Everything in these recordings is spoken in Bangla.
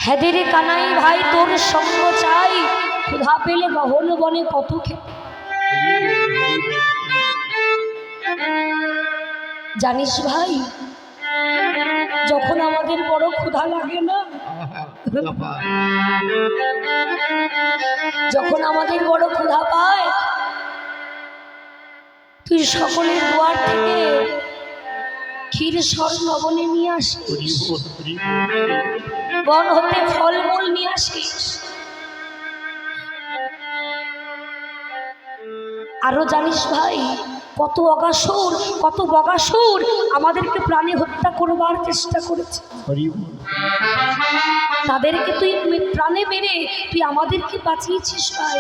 হেদে রে কানাই ভাই তোর সঙ্গ চাই, ক্ষুধা পেলে গহন বনে কত খেতে। জানিস ভাই, যখন আমাদের বড় ক্ষুধা লাগে না, যখন আমাদের বড় ক্ষুধা পায়, তুই সকলের দুয়ার থেকে ক্ষীর সর লবণে নিয়ে আসিস, বন হতে ফলমূল নিয়ে আসিস। আরো জানিস ভাই, কত অগাসুর কত বগাসুর আমাদেরকে প্রাণে হত্যা করবার চেষ্টা করেছে, তাদেরকে তুই প্রাণে মেরে তুই আমাদেরকে বাঁচিয়েছিস ভাই।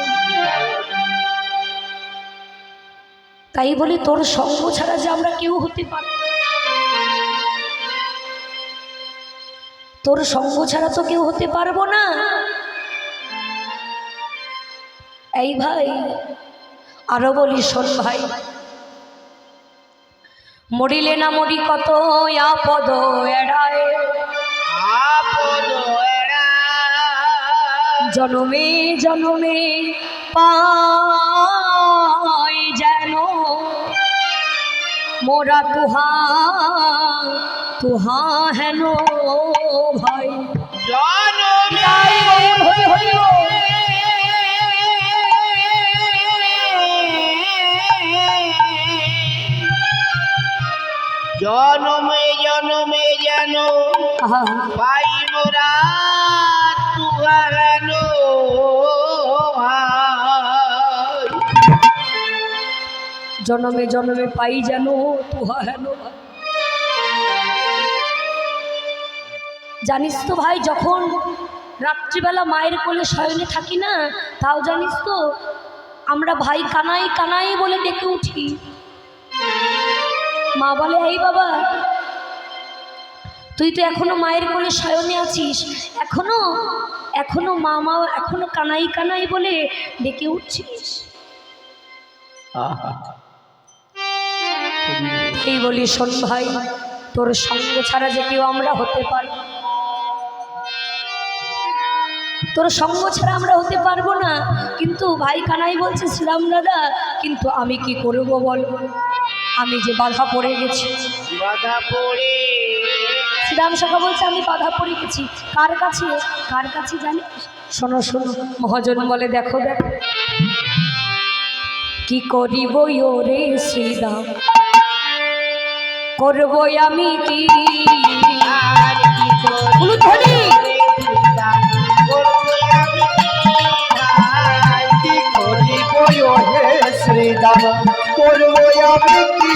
তাই বলি তোর সঙ্গ ছাড়া যে আমরা কেউ হতে পারি, তোর সঙ্গ ছাড়া তো কেউ হতে পারবো না। এই ভাই আরো বলি, শোন ভাই, মরিলে না মরি কত আপদ এড়ায়, জনমে জনমে পাই যেন মোরা তুহা তুহা হেন ভাই। জনমে জনমে যেন পাই মোরা তুহা হেন ভাই। জনমে জনমে পাই যেন তুহা হেন ভাই। জানিস তো ভাই, যখন রাত্রিবেলা মায়ের কোলে শয়নে থাকি না, তাও জানিস তো আমরা ভাই কানাই কানাই বলে ডেকে উঠি। মা বলে, এই বাবা তুই তো এখনো মায়ের কোলে শয়নে আছিস, এখনো এখনো মা এখনো কানাই কানাই বলে ডেকে উঠছিস। এই বলি, শোন ভাই, তোর সঙ্গ ছাড়া যে কেউ আমরা হতে পারি, তোর সঙ্গ ছাড়া আমরা হতে পারবো না। কিন্তু ভাই কানাই বলছে, শ্রীরাম দাদা কিন্তু আমি কি করব বল, আমি যে বাধা পড়ে গেছি। বাধা পড়ে শ্রীরাম সখা বলছে, আমি বাধা পড়ে গেছি। কার কাছে? কার কাছে জানিস? শোনো শোনো, মহাজন বলে, দেখো দেখো কি করিব ওরে শ্রীরাম, করব আমি কি, আর কি ধ্বনি শ্রীরাম করবো আমি কি,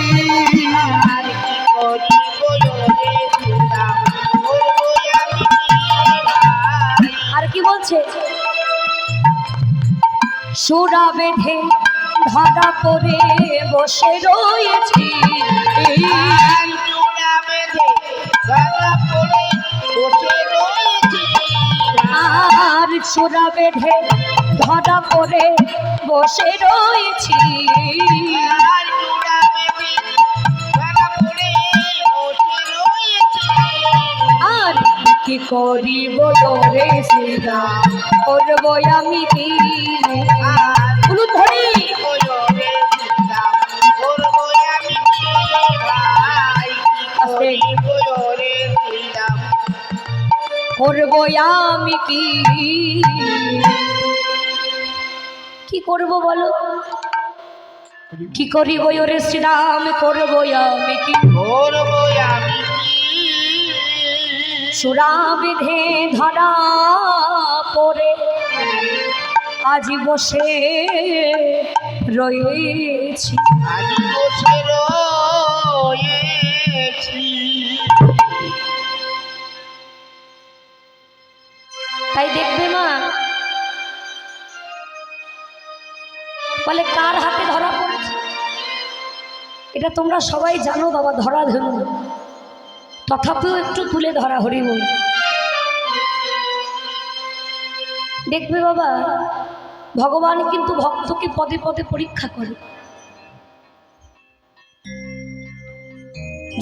আর কি বলছে, সুরা বেঁধে ধাঁধা করে বসে রয়েছি, আর সুরা বেঁধে ধাঁধা করে বসে রয়েছি, আর কি করিব রে শ্রীরাম, করব আমি কি, ধরি করব আমি কি, কি করব বলো, কি করিব ওরে শ্রীরাম, করব আমি কি, সুরা বেঁধে ধরা পড়ে আজ বসে রয়েছি, তাই দেখবে মা বলে কার হাতে ধরা পড়েছে, এটা তোমরা সবাই জানো বাবা, ধরা ধরু, তথাপিও একটু তুলে ধরা, হরি বল। দেখবে বাবা, ভগবান কিন্তু ভক্তকে পদে পদে পরীক্ষা করে,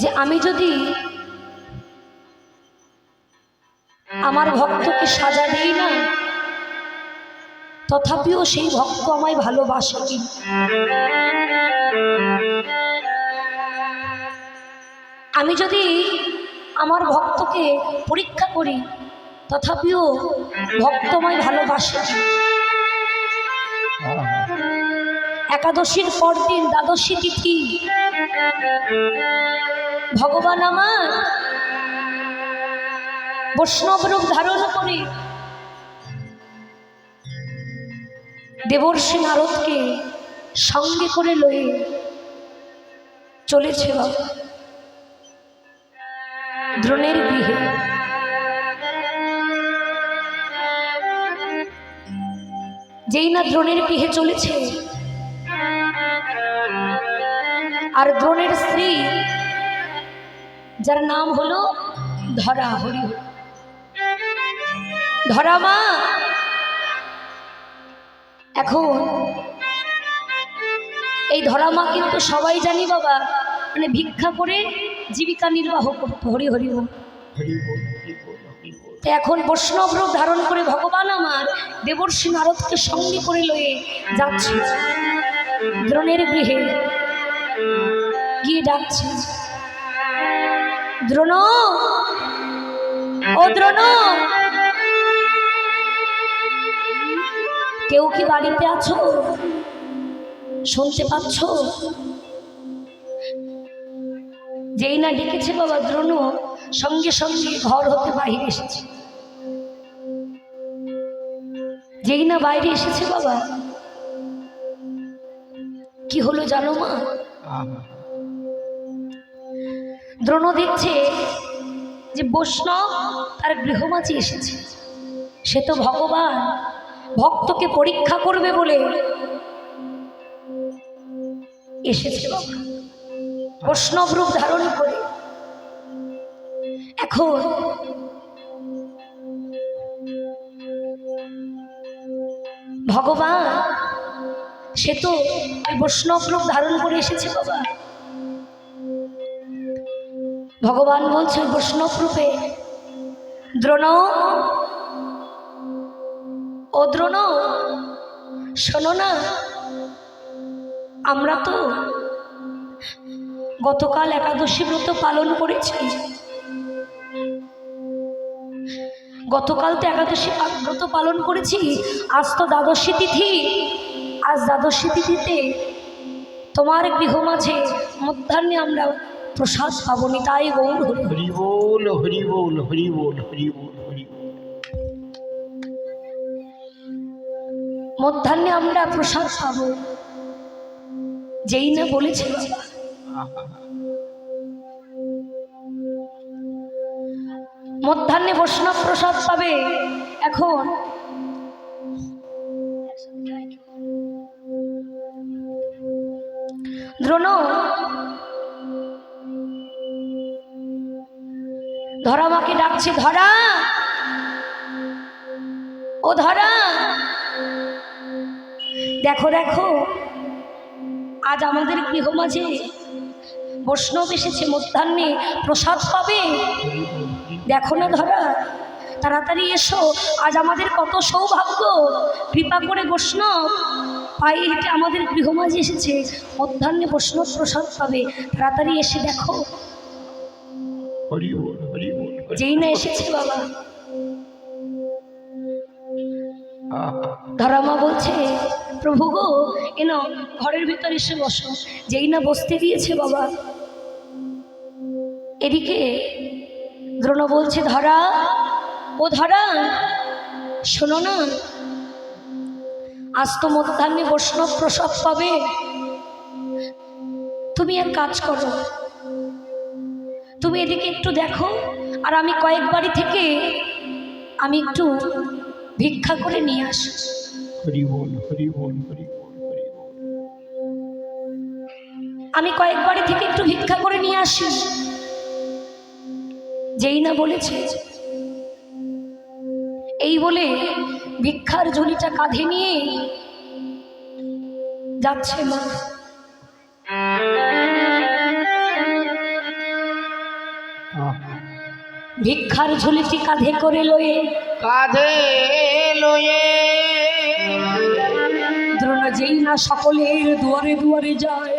যে আমার ভক্তকে সাজা দেই না, তথাপিও সেই ভক্ত আমায় ভালোবাসে কি? আমি যদি আমার ভক্তকে পরীক্ষা করি, তথাপিও ভক্ত আমায় ভালোবাসে কি? একাদশীর পরদিন দ্বাদশী তিথি ভগবান আমার বৈষ্ণব রূপ ধারণ করে দেবর্ষি নারদকে সঙ্গে করে লয়ে চলেছে বাবা দ্রোণের গৃহে। যেই না দ্রোণের গৃহে চলেছে, আর দ্রোণের স্ত্রী যার নাম হলো ধরা, হরি ধরা মা, এখন এই ধরা মা কিন্তু সবাই জানি বাবা মানে ভিক্ষা করে জীবিকা নির্বাহ করতো। হরি হরি বল। তো এখন বৈষ্ণব রূপ ধারণ করে ভগবান আমার দেবর্ষি নারদকে সঙ্গে করে লয়ে যাচ্ছে দ্রোণের গৃহে। গিয়ে ডাকছে, দ্রোণ, ও দ্রোণ, কেউ কি বাড়িতে আছো? শুনতে পাচ্ছ? যেই না ডেকেছে বাবা দ্রোণ সঙ্গে সঙ্গে ঘর হতে বাইরে এসেছে। যেই না বাইরে এসেছে বাবা, কি হলো জানো মা? দ্রোণ দেখছে যে বৈষ্ণব তার গৃহমাঝি এসেছে। সে তো ভগবান ভক্তকে পরীক্ষা করবে বলে এসেছে বাবা বৈষ্ণব রূপ ধারণ করে। এখন ভগবান সে তো বৈষ্ণব রূপ ধারণ করে এসেছে বাবা। ভগবান বলছে বৈষ্ণব রূপে, দ্রোণ, ও দ্রোণ, শোনো না, আমরা তো গতকাল একাদশী ব্রত পালন করেছি। গতকাল তো একাদশী ব্রত পালন করেছি, আজ তো দ্বাদশী তিথি। আজ দ্বাদশী তিথিতে তোমার গৃহ মাঝে মধ্যাহ্নে আমরা প্রসাদ পাবনি। তাই গৌর হরি বল, হরি বল, হরি বল, হরি বল, হরি বল। মধ্যাহ্নে আমরা প্রসাদ পাবো। যেই না বলেছে বাবা মধ্যাহ্নে বৈষ্ণব প্রসাদ পাবে। এখন দ্রোণ ধরা মাকে ডাকছে, ধরা, ও ধরা, দেখো দেখো আজ আমাদের গৃহ মাঝে বৈষ্ণব এসেছে, মধ্যাহ্নে প্রসাদ পাবে। দেখো না ধরা, তাড়াতাড়ি এসো, আজ আমাদের কত সৌভাগ্য। কৃপা করে বৈষ্ণব পায়ে হেঁটে আমাদের গৃহ মাঝে এসেছে, মধ্যাহ্নে বৈষ্ণব প্রসাদ পাবে, তাড়াতাড়ি এসে দেখো। যেই না এসেছে বাবা ধরামা বলছে, প্রভু গো এনো ঘরের ভিতর এসে বসো। যেই না বসতে দিয়েছে বাবা, এদিকে দ্রোণ বলছে, ধরা, ও ধরা, শোনো না, আজ তো মধ্যাহ্নে বৈষ্ণব প্রসাদ পাবে। তুমি এক কাজ করো, তুমি এদিকে একটু দেখো, আর আমি কয়েক বাড়ি থেকে আমি একটু ভিক্ষা করে নিয়ে আসি। হরি বল, হরি বল, হরি বল, হরি বল। আমি কয়েক বাড়ি থেকে একটু ভিক্ষা করে নিয়ে আসি। যেই না বলেছে, এই বলে ভিক্ষার ঝুলিটা কাঁধে নিয়ে যাচ্ছে মা। ভিক্ষার ঝুলিটি কাঁধে করে লয়ে কাঁধে লয়ে দ্রোণ যেই না সকলের দুয়ারে দুয়ারে যায়,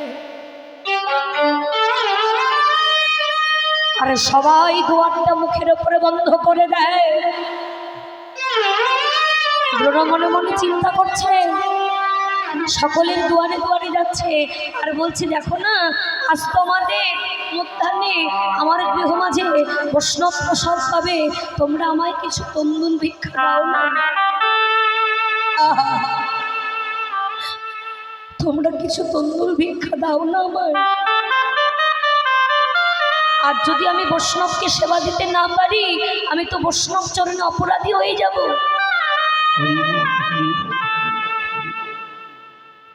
আরে সবাই দুয়ারটা মুখের উপরে বন্ধ করে দেয়। দ্রোণ মনে মনে চিন্তা করছে, সকলের দুয়ারে দুয়ারে যাচ্ছে আর বলছে, দেখো না আজ তোমাদের মধ্যাহ্নে আমার গৃহ মাঝে বৈষ্ণব প্রসাদ পাবে, তোমরা আমায় কিছু তন্দুল ভিক্ষা দাও না। আহা, তোমরা কিছু তন্দুল ভিক্ষা দাও না আমায়। আর যদি আমি বৈষ্ণবকে সেবা দিতে না পারি, আমি তো বৈষ্ণব চরণে অপরাধী হয়ে যাব।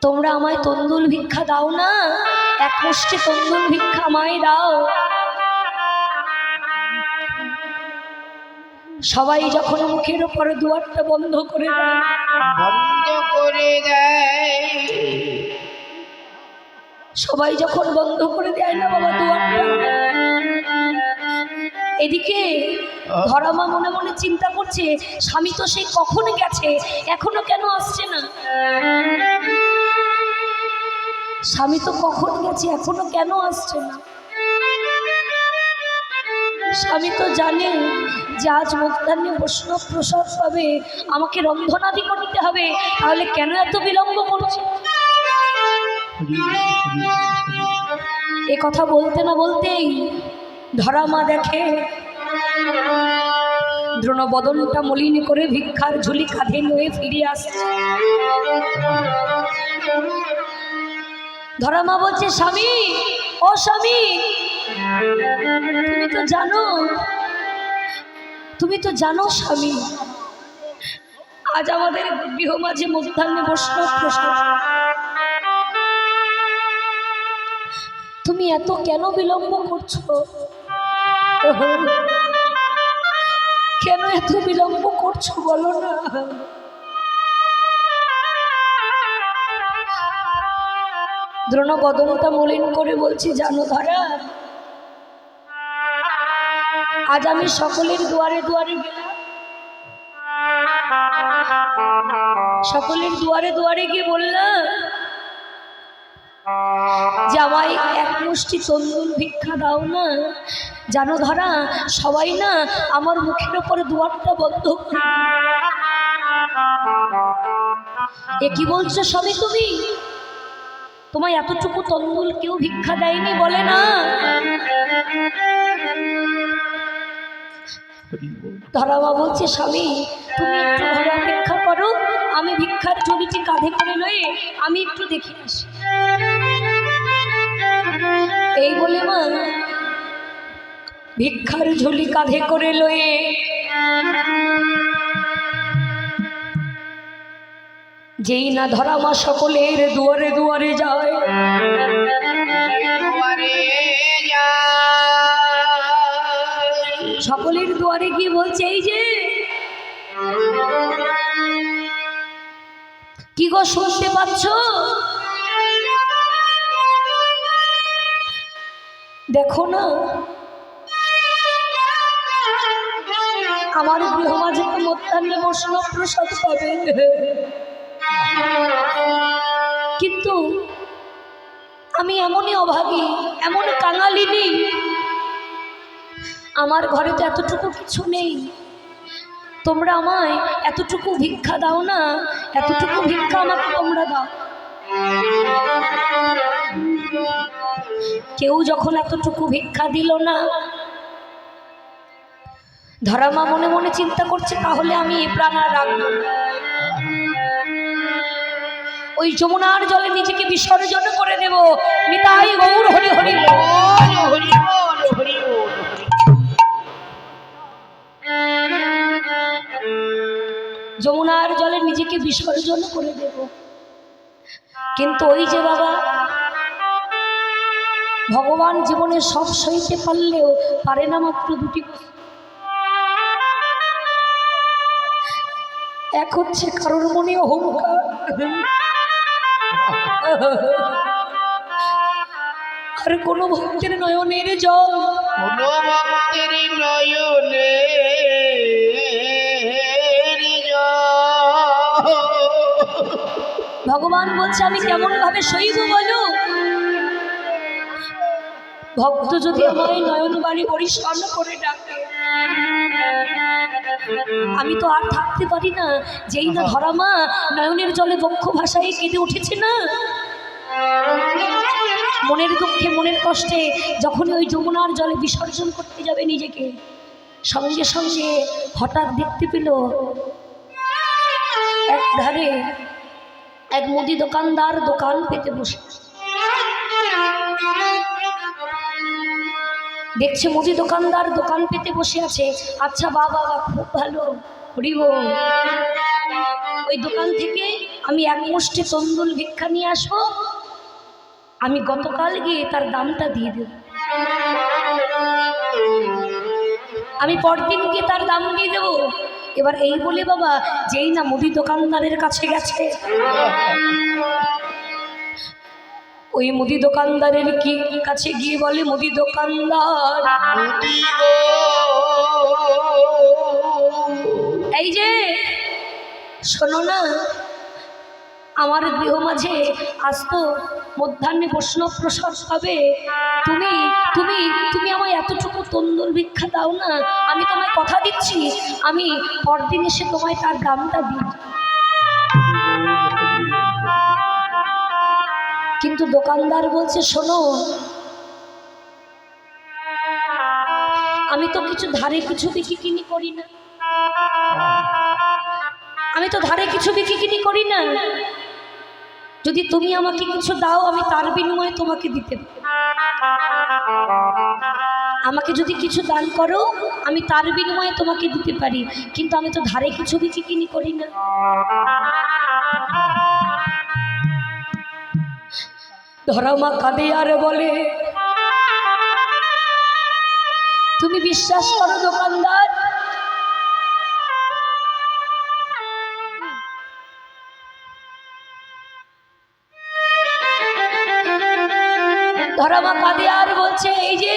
তোমরা আমায় তন্দুল ভিক্ষা দাও না, এক মুষ্টি তন্দুল ভিক্ষা আমায় দাও। সবাই যখন মুখের উপরে দুয়ারটা বন্ধ করে দেয়, বন্ধ করে দেয়, সবাই যখন বন্ধ করে দেয় না বাবা দুয়ারটা, এদিকে ধরামা মনে মনে চিন্তা করছে, স্বামী তো সেই কখন গেছে, এখনো কেন আসছে না? স্বামী তো কখন গেছে, এখনো কেন আসছে না? স্বামী তো জানে যে আজ মধ্যাহ্নে বৈষ্ণব প্রসাদ পাবে, আমাকে রন্ধনাদি করতে হবে, তাহলে কেন এত বিলম্ব করছে? এ কথা বলতে না বলতেই ধরামা দেখে দ্রোণ বদনটা মলিন করে ভিক্ষার ঝুলি কাঁধে নিয়ে ফিরে আসছে। ধরামা বলছে, স্বামী ও স্বামী, তুমি তো জানো স্বামী, আজ আমাদের গৃহ মাঝে মধ্যাহ্নে বৈষ্ণব প্রসাদ, তুমি এত কেন বিলম্ব করছো? কেন এত বিলম্ব করছো বলো না? দ্রোণ বদনটা মলিন করে বলছি, জানো ধরা, আজ আমি সকলের দুয়ারে দুয়ারে গেলাম, সকলের দুয়ারে দুয়ারে গিয়ে বললাম যে আমায় এক মুষ্টি তন্দুল ভিক্ষা দাও না। জানো ধরা, সবাই না আমার মুখের উপরে দুয়ারটা বন্ধ করে। এ কি বলছো স্বামী, তুমি তোমায় এতটুকু তন্দুল কেউ ভিক্ষা দেয়নি বলে না? ধরামা বলছে, স্বামী তুমি একটু ঘরে অপেক্ষা করো, আমি ভিক্ষার ঝুলিটি কাঁধে করে লয়ে আমি একটু দেখে আসি। এই বলে মা ভিক্ষার ঝুলি কাঁধে করে লয়ে যেই না ধরামা সকলের দুয়ারে দুয়ারে যায়, সকলের দুয়ারে গিয়ে বলছে, এই যে কি গো শুনতে পাচ্ছ? দেখো না আমার গৃহ মাঝে মধ্যাহ্নে বৈষ্ণব প্রসাদ পাবে, কিন্তু আমি এমনই অভাগী, এমন কাঙালিনী, আমার ঘরে তো এতটুকু কিছু নেই, তোমরা আমায় এতটুকু ভিক্ষা দাও না, এতটুকু ভিক্ষা আমাকে তোমরা দাও। কেউ যখন এতটুকু ভিক্ষা দিল না, ধরামা মনে মনে চিন্তা করছে, তাহলে আমি এ প্রাণ আর রাখবো না। ওই যমুনার জলে নিজেকে বিসর্জন করে দেব। নিতাই গৌর হরি হরি হরি বল, হরি বল। যমুনার জলে নিজেকে বিসর্জন করে দেব। কিন্তু ওই যে বাবা, ভগবান জীবনে সব সইতে পারলেও পারে না মাত্র দুটি। এক হচ্ছে কারোর মনে অহংকার, আর কোনো ভক্তের নয়নের জল। কোন ভক্তের নয়নে ভগবান বলছে আমি কেমন ভাবে সইব বলো? ভক্ত যদি আমায় নয়ন বাড়ি পরিষ্কার করে ডাকে, আমি তো আর থাকতে পারি না। যেই না ধরা মা নয়নের জলে বক্ষ ভাষায় কেঁদে উঠেছে না, মনের দুঃখে মনের কষ্টে যখন ওই যমুনার জলে বিসর্জন করতে যাবে নিজেকে, সঙ্গে সঙ্গে হঠাৎ দেখতে পেল এক ধারে এক মুদি দোকানদার দোকান পেতে বসে। দেখছে মুদি দোকানদার দোকান পেতে বসে আছে। আচ্ছা বাবা, খুব ভালো, হরিব। ওই দোকান থেকে আমি এক মুষ্টি তন্দুল ভিক্ষা নিয়ে আসবো, আমি গতকাল গিয়ে তার দামটা দিয়ে দেব, আমি পরদিন গিয়ে তার দাম দিয়ে দেব। এবার এই বলে বাবা যেই না মুদি দোকানদারের কাছে গেছে, ওই মুদি দোকানদারের কি কাছে গিয়ে বলে, মুদি দোকানদার এই যে শোনো না, আমার গৃহ মাঝে আজ তো মধ্যাহ্নে বৈষ্ণব প্রসাদ পাবে, তুমি তুমি তুমি আমায় এতটুকু তন্দুল ভিক্ষা দাও না, আমি তোমায় কথা দিচ্ছি আমি পরদিন এসে তোমায় তার দামটা দিই। কিন্তু দোকানদার বলছে শোনো, আমি তো কিছু ধারে কিছু বিক্রি কিনি করি না, আমি তো ধারে কিছু বিক্রি কিনি করি না, যদি তুমি আমাকে কিছু দাও আমি তার বিনিময়ে তোমাকে দিতে পারি, আমাকে যদি কিছু দান করো আমি তার বিনিময়ে তোমাকে দিতে পারি, কিন্তু আমি তো ধারে কিছু বিক্রি কিনি করি না। ধরামা কাঁদে আর বলে, তুমি বিশ্বাস করো দোকানদার, ধরামা কাঁদে আর বলছে এই যে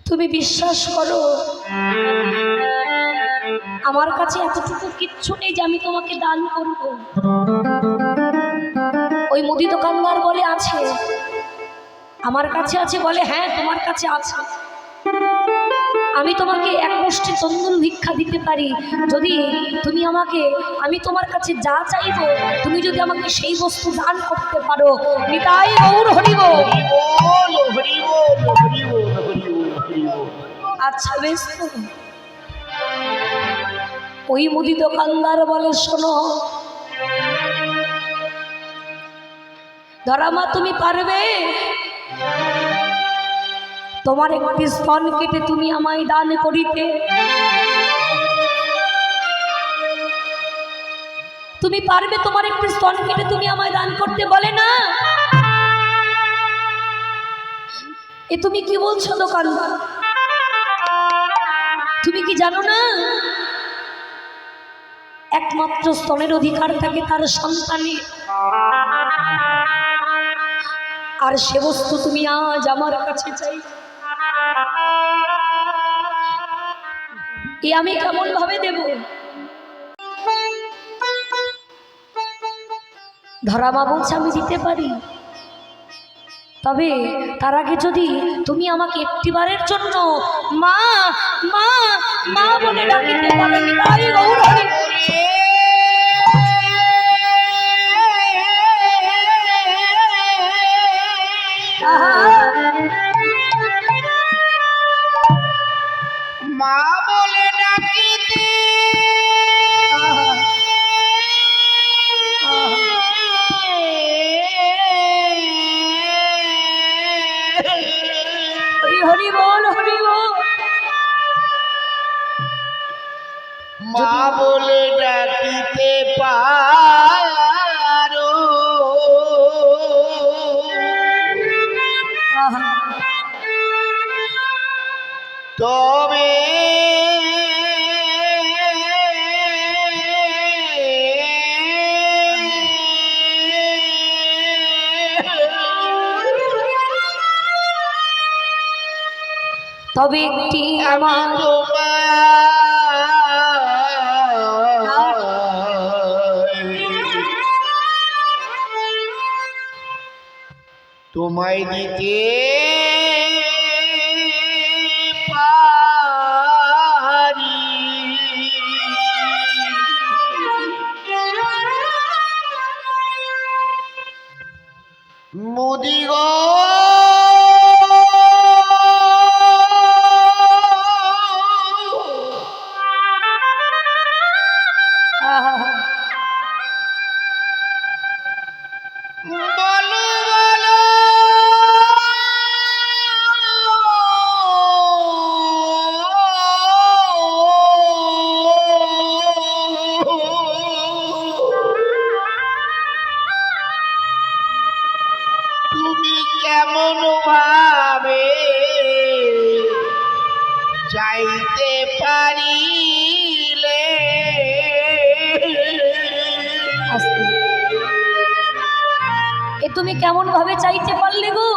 তুমি বিশ্বাস করো আমার কাছে এতটুকু কিচ্ছু নেই যে আমি তোমাকে দান করব। ওই মুদি দোকানদার বলে আছে, আমার কাছে আছে, বলে হ্যাঁ তোমার কাছে আছে, আমি তোমাকে এক মুষ্টি তন্দুল ভিক্ষা দিতে পারি যদি তুমি আমাকে, আমি তোমার কাছে যা চাইবো তুমি যদি আমাকে সেই বস্তু দান করতে পারো। নিতাই গৌর হরিব। আচ্ছা বেশ, ওই মুদি দোকানদার বলে শোনো ধরামা, তুমি পারবে তোমার একটি স্তন কেটে তুমি আমায় দান করিতে? তুমি পারবে তোমার একটি স্তন কেটে তুমি আমায় দান করতে? বলে না। এ তুমি কি বলছো দোকানদার? তুমি কি জানো না একমাত্র স্তনের অধিকার থাকে তার সন্তানের, আর সে বস্তু তুমি আজ আমার কাছে চাই? এ আমি কেমন ভাবে দেব? ধরামা বলছে আমি দিতে পারি, তবে তার আগে যদি তুমি আমাকে একটিবারের জন্য মা মা মা বলে ডাকিতে পারো। তাই গৌর হরি। মা বলে ডাকিতে হরি হরি বল, হরি বল। মা বলে ডাকিতে পারো, তবে তবে একটি আমার তোমায় দিতে পারি মুদি গো বলো বলো তুমি কেমন ভাবে যাইতে পারিলে আস্তে। এ তুমি কেমন ভাবে চাইতে পারলে গো?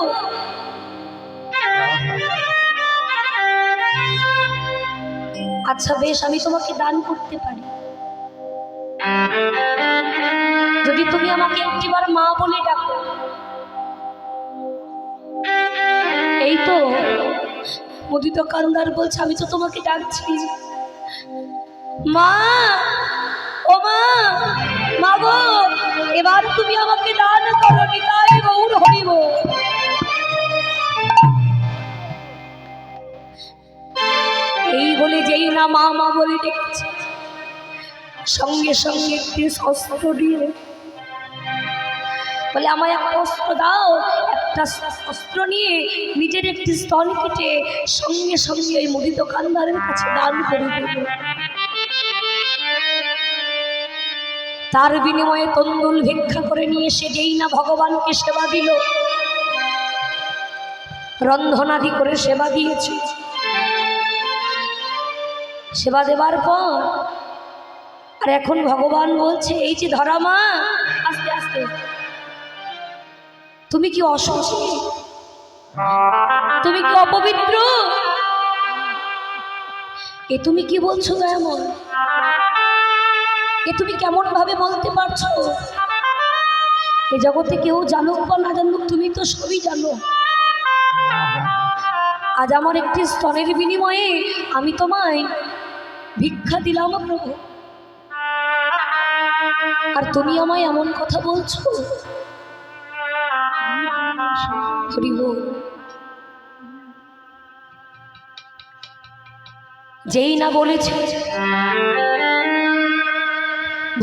আচ্ছা বেশ, আমি তোমাকে দান করতে পারি যদি তুমি আমাকে একটিবার মা বলে ডাকো। এই তো মুদি দোকানদার বলছে, আমি তো তোমাকে ডাকছি মা, ও মা, মা গো, এবার তুমি আমাকে দান করো, নিতাই গৌর হরিব। এই বলে যেই না মা মা বলে ডেকেছে, সঙ্গে সঙ্গে একটি অস্ত্র দিয়ে বলে আমায় একটা অস্ত্র দাও। একটা অস্ত্র নিয়ে নিজের একটি স্তন কেটে সঙ্গে সঙ্গে ওই মুদি দোকানদারের কাছে দান করে দিল। তার বিনিময়ে তন্দুল ভিক্ষা করে নিয়ে এসে যেই না ভগবানকে সেবা দিল, রন্ধনাদি করে সেবা দিয়েছে। সেবা দেবার পর আর এখন ভগবান বলছে, এই যে ধরা মা, আস্তে আস্তে, তুমি কি অসুচি? তুমি কি অপবিত্র? এ তুমি কি বলছো এমন? এ তুমি কেমন ভাবে বলতে পারছো? এ জগতে কেউ জানুক বা না জানুক, তুমি তো সবই জানো। আজ আমার একটি স্তনের বিনিময়ে আমি তোমায় ভিক্ষা দিলাম প্রভু, আর তুমি আমায় এমন কথা বলছো। হরি বল। যেই না বলেছে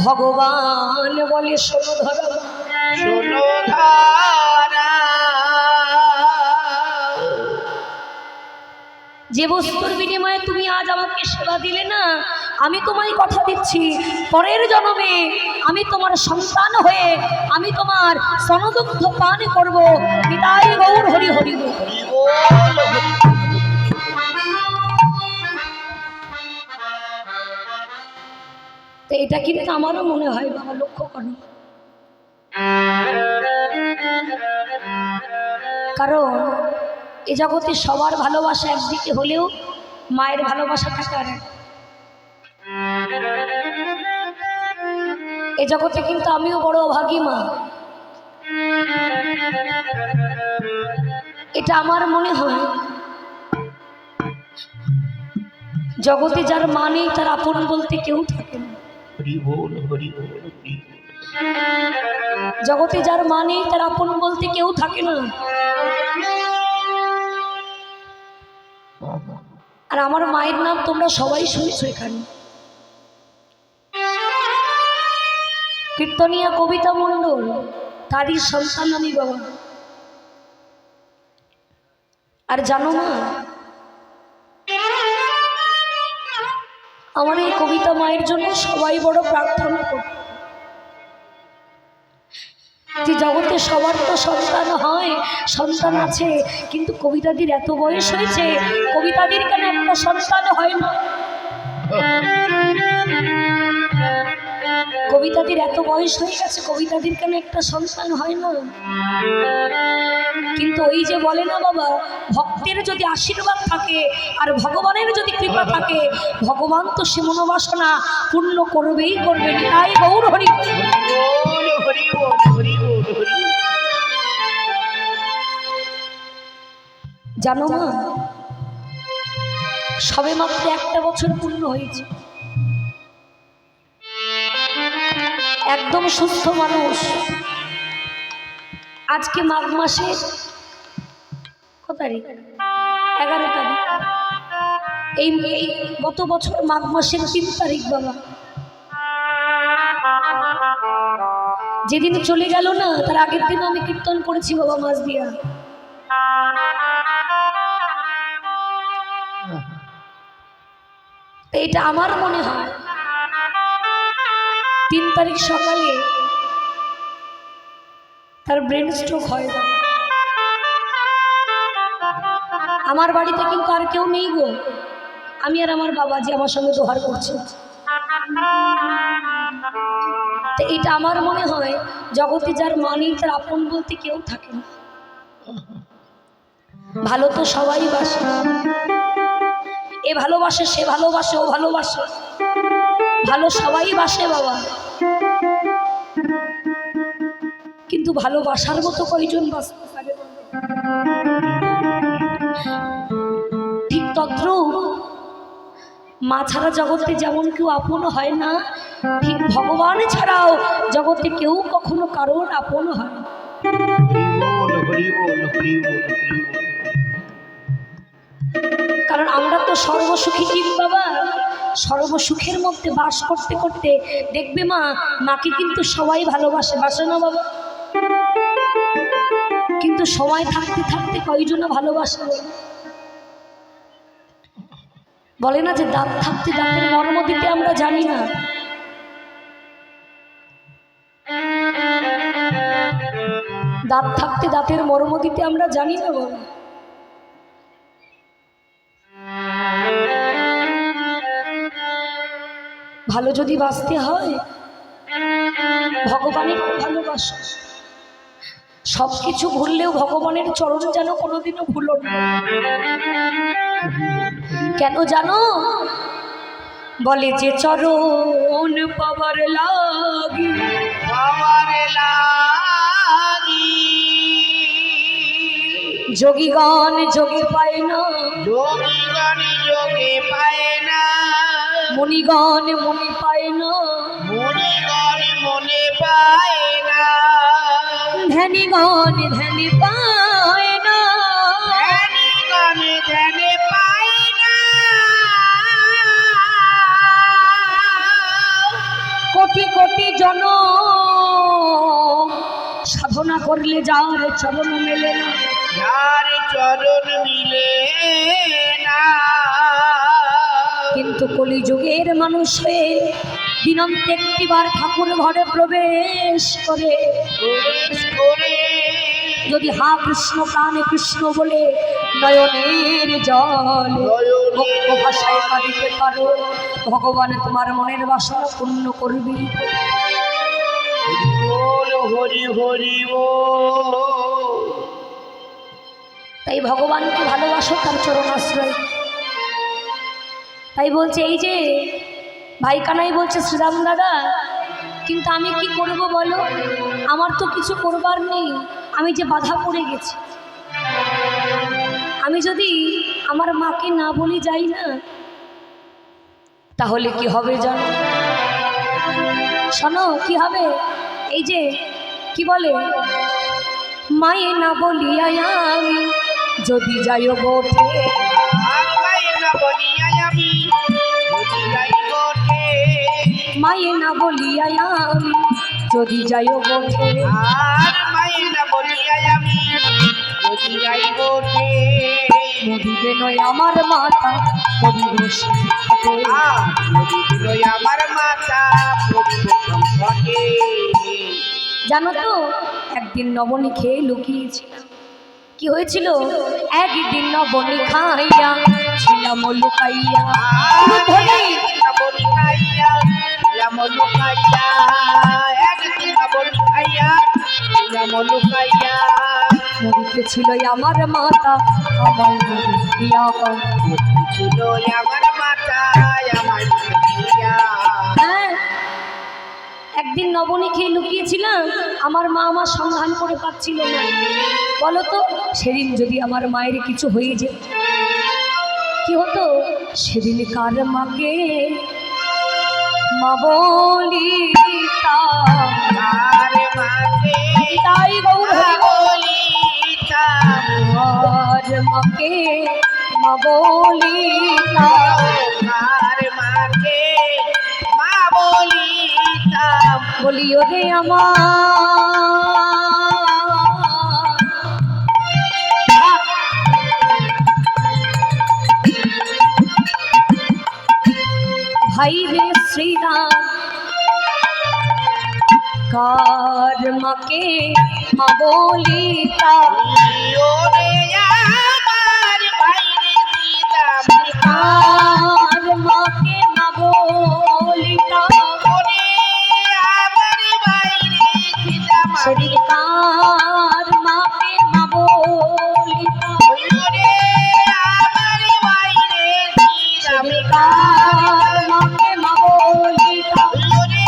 ভগবান বলে, শোনো ধরা, শোনো ধারা, যে বস্তুর বিনিময়ে তুমি আজ আমাকে সেবা দিলে না, আমি তোমায় কথা দিচ্ছি, পরের জন্মে আমি তোমার সন্তান হয়ে আমি তোমার স্তনদুগ্ধ পান করব। নিতাই গৌর হরি হরি বল। হরি বল, হরি বল। তো এটা কিন্তু আমারও মনে হয় বাবা, লক্ষ্য করো, কারণ এ জগতে সবার ভালোবাসা একদিকে হলেও মায়ের ভালোবাসা থাকে আর এ জগতে কিন্তু আমিও বড় অভাগী মা। এটা আমার মনে হয়, জগতে যার মা নেই তার আপন বলতে কেউ থাকে না। হরি বল, হরি বল, হরি বল। জগতে যার মা নেই তার আপন বলতে কেউ থাকে না। আর আমার মায়ের নাম তোমরা সবাই শুনেছো এখানে, কীর্তনিয়া কবিতা মণ্ডল, তারই সন্তান আমি বাবা। আর জানো মা, আমার এই কবিতা মায়ের জন্য সবাই বড় প্রার্থনা করত যে জগতে সবার তো সন্তান হয়, সন্তান আছে, কিন্তু কবিতাদির এত বয়স হয়েছে, কবিতাদির কেন একটা সন্তান হয় না? কবিতাদির এত বয়স হয়ে গেছে, কবিতাদির কেন একটা সন্তান হয় না? কিন্তু ওই যে বলে না বাবা, ভক্তের যদি আশীর্বাদ থাকে আর ভগবানের যদি কৃপা থাকে, ভগবান তো সে মনোবাসনা পূর্ণ করবেই করবেন। তাই গৌর হরি বল, হরি বল, হরি বল, হরি বল। জানো মা, সবে মাত্র 1টা বছর পূর্ণ হয়েছে। একদম সুস্থ মানুষ। আজকে মাঘ মাসের কত তারিখ? 11 তারিখ। এই গত বছর মাঘ মাসের 3 তারিখ বাবা, যেদিন চলে গেল না, তার আগের দিন আমি কীর্তন করেছি বাবা মাছ দিয়া। এটা আমার মনে হয় 3 তারিখ সকালে তার ব্রেন স্ট্রোক হয়। আমার বাড়িতে কিন্তু আর কেউ নেই গো, আমি আর আমার বাবা যে আমার সঙ্গে দোহার করছে। তো এটা আমার মনে হয় জগতে যার মানি তার আপন বলতে কেউ থাকে না। ভালো তো সবাই বাসে, এ ভালোবাসে, সে ভালোবাসে, ও ভালোবাসে, ভালো সবাই বাসে বাবা। কিন্তু ভালোবাসার মতো কয়জন বাঁচতে পারে? ঠিক তদ্রূপ মা ছাড়া জগতে যেমন কেউ আপন হয় না, ঠিক ভগবান ছাড়াও জগতে কেউ কখনো কারোর আপন হয় না। হরি বল, হরি বল, হরি বল। কারণ আমরা তো সর্বসুখী জীব বাবা। সর্বসুখের মধ্যে বাস করতে করতে দেখবে মা, মাকে কিন্তু সবাই ভালোবাসে, বাসে না বাবা? কিন্তু সময় থাকতে থাকতে কয়জন ভালোবাসে? বলে না যে দাঁত থাকতে দাঁতের মর্ম দিতে আমরা জানি না। দাঁত থাকতে দাঁতের মর্ম দিতে আমরা জানি না বাবা। ভালো যদি বাঁচতে হয় ভগবানের ভালোবাসা। সব কিছু ভুললেও ভগবানের চরণ যেন কোনোদিনও ভুলো না। কেন জানো? বলে যে চরণ পাবার লাগি, যোগীগণ যোগে পায় না, যোগীগণ যোগে পায় না, মুনিগণ মুনি পায় না, মুনিগণ মনে পায় না, ধ্যানীগণ ধ্যানে পায় না, ধ্যানীগণ ধ্যানে পায় না। কোটি কোটি জন সাধনা করলে যার চরণ মেলে না, যার চরণ মিলে না। কিন্তু কলিযুগের মানুষ হয়ে দিনন্তে একটিবার ঠাকুর ঘরে প্রবেশ করে যদি হা কৃষ্ণ প্রাণে কৃষ্ণ বলে নয়নের জল ভক্ত ভাষায় কাঁদিতে পারো, ভগবান তোমার মনের বাসনা পূর্ণ করবে। হরি হরি বল। তাই ভগবানকে ভালোবাসো, তার চরণ আশ্রয়। তাই বলছে, এই যে ভাই কানাই বলছে শ্রীরাম দাদা, কিন্তু আমি কি করব বলো? আমার তো কিছু করবার নেই, আমি যে বাধা পড়ে গেছি। আমি যদি আমার মাকে না বলি যাই না, তাহলে কি হবে জানো? শোনো কি হবে। এই যে কি বলে, মায়ে না বলিয়া আমি যদি যাই গোঠে, মায়ে না বলিয়া আমি যদি যাই গোঠে, মদিবে নয় আমার মাতা আমার মাতা। জানো তো, একদিন নবনী খেয়ে লুকিয়েছিলাম। কি হয়েছিল? একদিন নবনী খাইয়া ছিলাম লুকাইয়া, মরিতে ছিল আমার মাতা আমার দিয়া ছিল আমার মাথায় আমার দিয়া। হ্যাঁ, একদিন নবনী খেয়ে লুকিয়েছিলাম, আমার মা আমার সন্ধান করে পাচ্ছিল না। বলো তো সেদিন যদি আমার মায়ের কিছু হয়ে যেত কি হতো? সেদিন কার মাকে মা বলিতাম, আর মাকে তাই গৌর বলিতাম, আর মাকে মা বলিতাম, আর মাকে মা বলিতাম। বলিও রে আমার ভাই রে শ্রীরাম, কার মাকে মা বলিতাম, ওরে আমার বাইরে দিলাম, কার মাকে মা বলিতাম, ওরে আমার বাইরে দিলাম, সেদিন কার মাকে মা বলিতাম, ওরে আমার বাইরে দিলাম, সেদিন কার মাকে মা বলিতাম, ওরে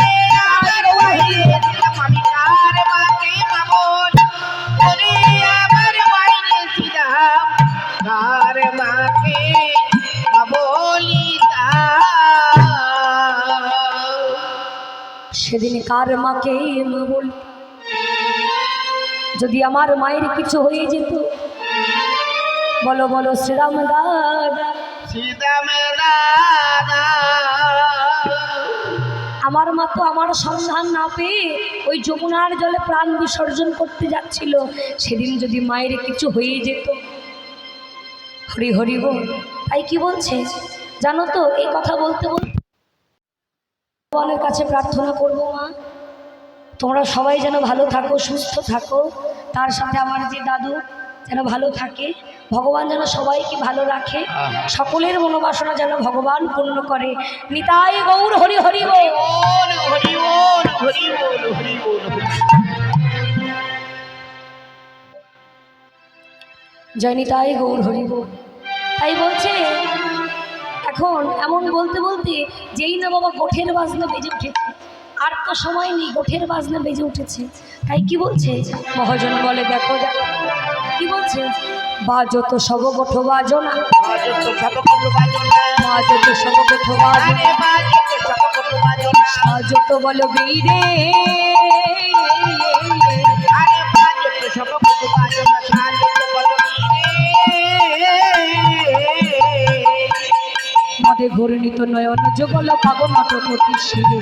আমার বাইরে দিলাম, আমি কার মাকে মামন, ওরে আমার বাইরে দিলাম, কার মাকে মা বলিতাম। সেদিন কার মাকে মা বলিতাম। যদি আমার মায়ের কিছু হয়ে যেত, বলো বলো শ্রীরাম দাদা, আমার মা তো আমার সন্ধান না পেয়ে ওই যমুনার জলে প্রাণ বিসর্জন করতে যাচ্ছিল। সেদিন যদি মায়ের কিছু হয়ে যেত, হরি হরি বল। তাই কি বলছে জানো তো, এই কথা বলতে বলতে ভগবানের কাছে প্রার্থনা করবো, মা তোমরা সবাই যেন ভালো থাকো, সুস্থ থাকো, তার সাথে আমার যে দাদু যেন ভালো থাকে, ভগবান যেন সবাইকে ভালো রাখে, সকলের মনোবাসনা যেন ভগবান পূর্ণ করে। নিতাই গৌর হরি হরি বল। হরি বল, হরি বল, হরি বল, হরি বল। জয় নিতাই গৌর হরি বল। তাই বলছে এখন এমন বলতে বলতে যেই না বাবা গোঠের বাজনা বেজে উঠেছে, আর তো সময় নেই, গোঠের বাজনা বেজে উঠেছে। তাই কি বলছে মহাজন বলে, দেখো দেখো কি বলছে, বাজো তো সব গোঠ বাজনা, বাজো তো সব কত বাজনা, বাজো তো সব গোঠ বাজনা, আরে বাজো তো সব কত বাজনা, সাজো তো বলো বীরে, আরে বাজো তো সব কত বাজনা, সাজো তো বলো মদে ঘূর্ণিত নয়ন যুগল পাগল নটকটি শিরে,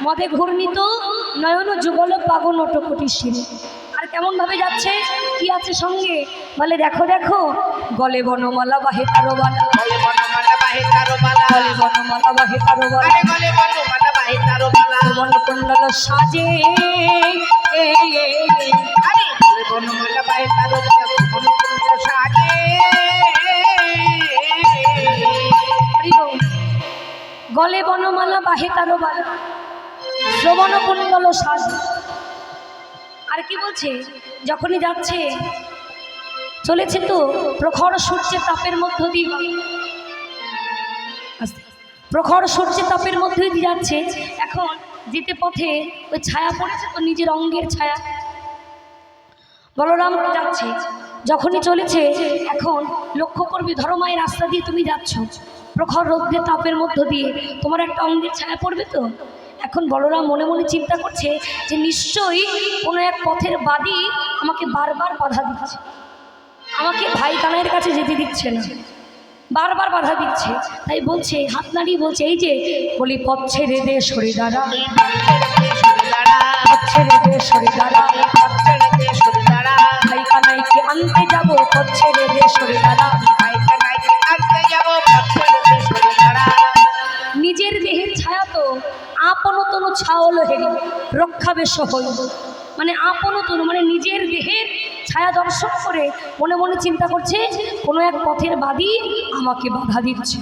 মদে ঘূর্ণিত নয়ন যুগল পাগল নটকটি শিরে। আর কেমন ভাবে যাচ্ছে, কি আছে সঙ্গে, বলে দেখো দেখো, গলে বনমালা বাহে তারো বালা, গলে বনমালা বাহে তারো বালা, গলে বনমালা বাহে তারো বালা, আরে গলে বনমালা বাহে তারো বালা, বন কুণ্ডল সাজে, আরে গলে বনমালা বাহে তারো বালা, বনকুণ্ডল সাজে। গলে বনমালা বাহে তারো বালা, শ্রবণ কুণ্ডল সাজে। আর কি বলছে, যখনই যাচ্ছে চলেছে তো প্রখর সূর্যের তাপের মধ্য দিয়ে, প্রখর সূর্যের তাপের মধ্যে দিয়ে যাচ্ছে। এখন যেতে পথে ওই ছায়া পড়েছে তো, নিজের অঙ্গের ছায়া। বলরাম যাচ্ছে, যখনই চলেছে এখন লক্ষ্য করবি, ধরো মায়ের রাস্তা দিয়ে তুমি যাচ্ছ, প্রখর রৌদ্রের তাপের মধ্য দিয়ে তোমার একটা অঙ্গের ছায়া পড়বে তো। এখন বলরাম মনে মনে চিন্তা করছে যে নিশ্চয়ই কোনো এক পথের বাদী আমাকে বারবার বাধা দিচ্ছে, আমাকে ভাই কানাইয়ের কাছে যেতে দিচ্ছে না, বারবার বাধা দিচ্ছে। তাই বলছে, হাত নাড়িয়ে বলছে, এই যে বলি পথ ছেড়ে দে সরে দাঁড়া, পথ ছেড়ে দে সরে দাঁড়া, ভাই কানাইকে আনতে যাবো, পথ ছেড়ে দে সরে দাঁড়া, নিজের দেহের ছায়া তো আপনতন ছাওল হেরি রক্ষাবে সহল। মানে আপনতন মানে নিজের দেহের ছায়া দর্শন করে মনে মনে চিন্তা করছে কোনো এক পথের বাদী আমাকে বাধা দিচ্ছে।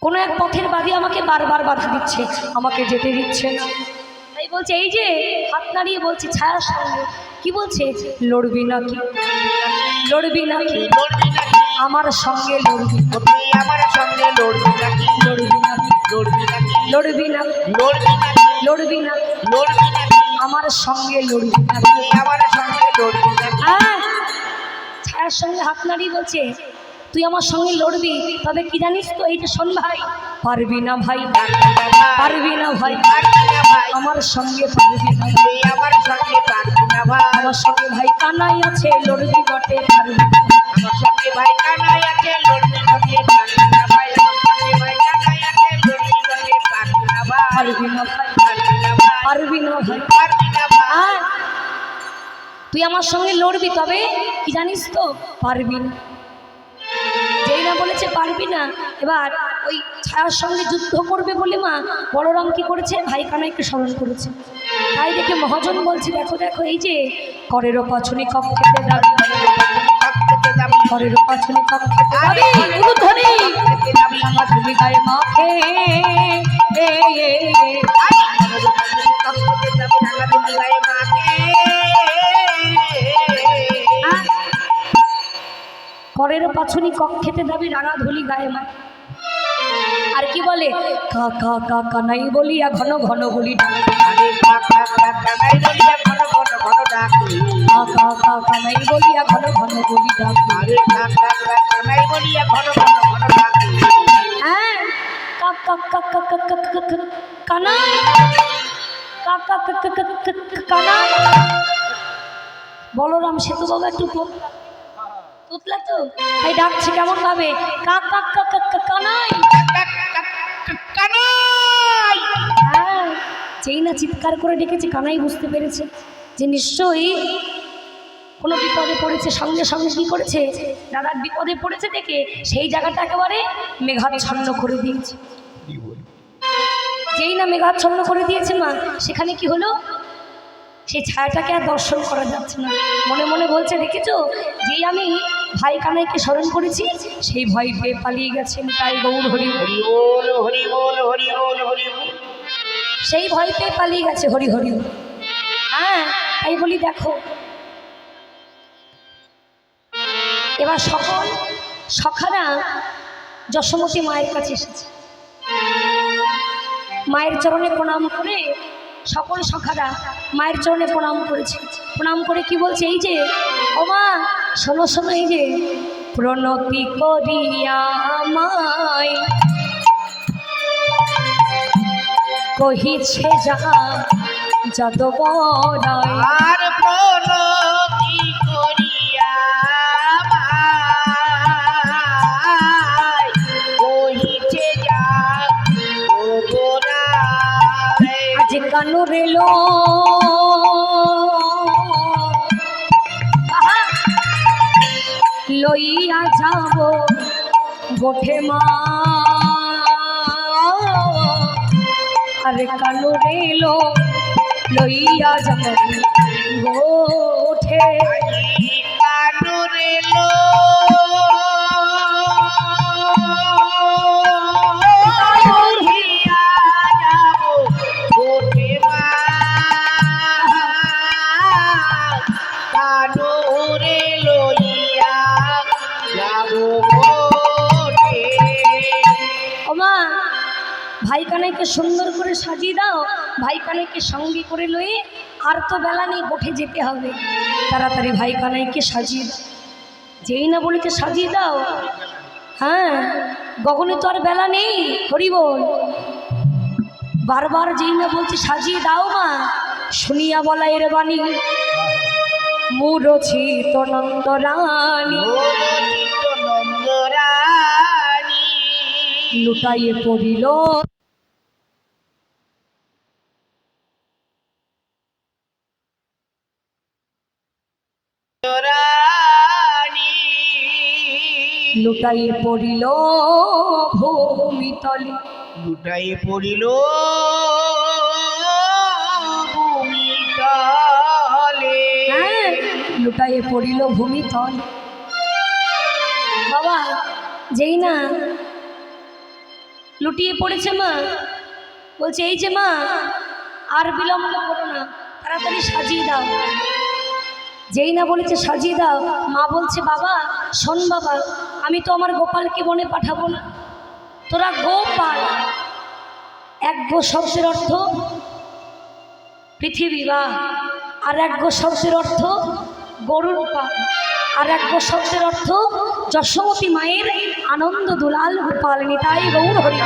কোনো এক পথের বাদী আমাকে বারবার বাধা দিচ্ছে, আমাকে যেতে দিচ্ছে না। তাই বলছে, এই যে হাত নাড়িয়ে বলছি ছায়ার সঙ্গে, কি বলছে, লড়বি নাকি, লড়বি নাকি, লড়বি নাকি? আমার সঙ্গে লড়বি, তুই আমার সঙ্গে লড়বি নাকি? লড়বি নাকি, লড়বি নাকি? লড়বি না, লড়বি নাকি? লড়বি না, লড়বি নাকি? আমার সঙ্গে লড়বি নাকি। তুই আমার সঙ্গে লড়বি নাকি? ছায়ার সঙ্গে হাত নাড়িয়ে বলছে, তুই আমার সঙ্গে লড়বি, তবে কি জানিস তো, এইটা শোন ভাই, পারবি না ভাই, পারবি না ভাই, পারবি না ভাই। আমার সঙ্গে পারবি না, তুই আমার সঙ্গে পারবি না ভাই। আমার সঙ্গে ভাই কানাই আছে, লড়বি বটে পারবি না, আমার সঙ্গে ভাই কানাই আছে, লড়বি বটে পারবি না ভাই। আমার সঙ্গে ভাই কানাই আছে, লড়বি বটে পারবি না ভাই। পারবি না ভাই, পারবি না ভাই। পারবি না ভাই। পারবি না ভাই। আয়, তুই আমার সঙ্গে লড়বি, তবে কি জানিস তো, পারবি না। যেই না বলেছে পারবি না, এবার ওই ছায়ার সঙ্গে যুদ্ধ করবে বলে মা বলরাম কি করেছে, ভাই কানাইকে স্মরণ করেছে। তাই দেখে মহাজন বলছে, দেখো দেখো, এই যে করেরও পাছনি কপ খেতে দাবি, করেরও পাছনি কপ খেতে দাবি, উলুধ্বনি রাঙা ধুলি গায়ে মাখে, এ, এ, এ। করের পাছনি কক খেতে দাবি, রাঙা ধুলি গায়ে মা। আর কি বলে, কাকা কাকা নাই বলিয়া ঘন ঘন বলি ডাকে, কাকা কাকা নাই বলিয়া ঘন ঘন বলি ডাকে। হ্যাঁ, কাকা কাকা কাকা কাকা কানাই, কাকা কাকা কাকা কানাই। বলরাম সেতু বাবা একটু তুতলা তো, তাই ডাকছে কেমন ভাবে, কাকা কাকা কাকা কানাই। হ্যাঁ, যেই না চিৎকার করে ডেকেছে, কানাই বুঝতে পেরেছে যে নিশ্চয়ই কোনো বিপদে পড়েছে। সঙ্গে সঙ্গে কী করেছে, দাদার বিপদে পড়েছে দেখে সেই জায়গাটা একেবারে মেঘাচ্ছন্ন করে দিয়েছে। যেই না মেঘাচ্ছন্ন করে দিয়েছে মা, সেখানে কি হলো, সেই ছায়াটাকে আর দর্শন করা যাচ্ছে না। মনে মনে বলছে, দেখেছো, যেই আমি ভাই কানাইকে স্মরণ করেছি, সেই ভয় পেয়ে পালিয়ে গেছেন, তাই গৌর হরি হরি, সেই ভয় পেয়ে পালিয়ে গেছে, হরি হরি। হ্যাঁ, তাই বলি দেখো, এবার সকল সখারা যশোমতী মায়ের কাছে এসেছে, মায়ের চরণে প্রণাম করে সকল সখারা মায়ের চরণে প্রণাম করেছে। প্রণাম করে কি বলছে, এই যে ও মা শোনো শোনো, এই যে প্রণতি করিয়া আমায় কহিছে যা যাদবরায়, আর প্রণতি করিয়া আমায় কহিছে যা যাদবরায়। আজ কানু রেলো লইয়া যাব গোঠে মা, আরে কানু রেলো লইয়া যাব গোঠে, কানুরে লো লইয়া যাব গোঠে মা, কানুরে লইয়া যাব গোঠে। ওমা ভাই কানাইকে সুন্দর করে সাজিয়ে দাও, ভাই কানাইকে সঙ্গে করে লয়ে, আর তো বেলা নেই, গোঠে যেতে হবে, তাড়াতাড়ি ভাই কানাইকে সাজিয়ে দাও। যেই না বলেছে সাজিয়ে দাও, হ্যাঁ, গগনে তো আর বেলা নেই, হরি বল। বারবার যেই না বলছে সাজিয়ে দাও মা, শুনিয়া বলা এর বাণী, মূরছিত নন্দরানী নন্দরানী লুটাইয়ে পড়িল, লুটাইয়ে পড়িল ভূমিতলে, লুটাই পড়িল ভূমিতলে। হ্যাঁ, লুটাইয়ে পড়িল ভূমিতল। বাবা যেই না লুটিয়ে পড়েছে মা। বলছে এই যে মা, আর বিলম্ব করো না, তাড়াতাড়ি সাজিয়ে দাও। যেই না বলেছে সাজিয়ে দাও, মা বলছে বাবা শোন বাবা, আমি তো আমার গোপালকে বনে পাঠাবো না, তোরা গোপাল। এক গো শব্দের অর্থ পৃথিবী বা, আর এক গো শব্দের অর্থ গরুর পাল, আর এক গো শব্দের অর্থ যশোমতী মায়ের আনন্দ দুলাল গোপাল নিতাই গৌর হরি।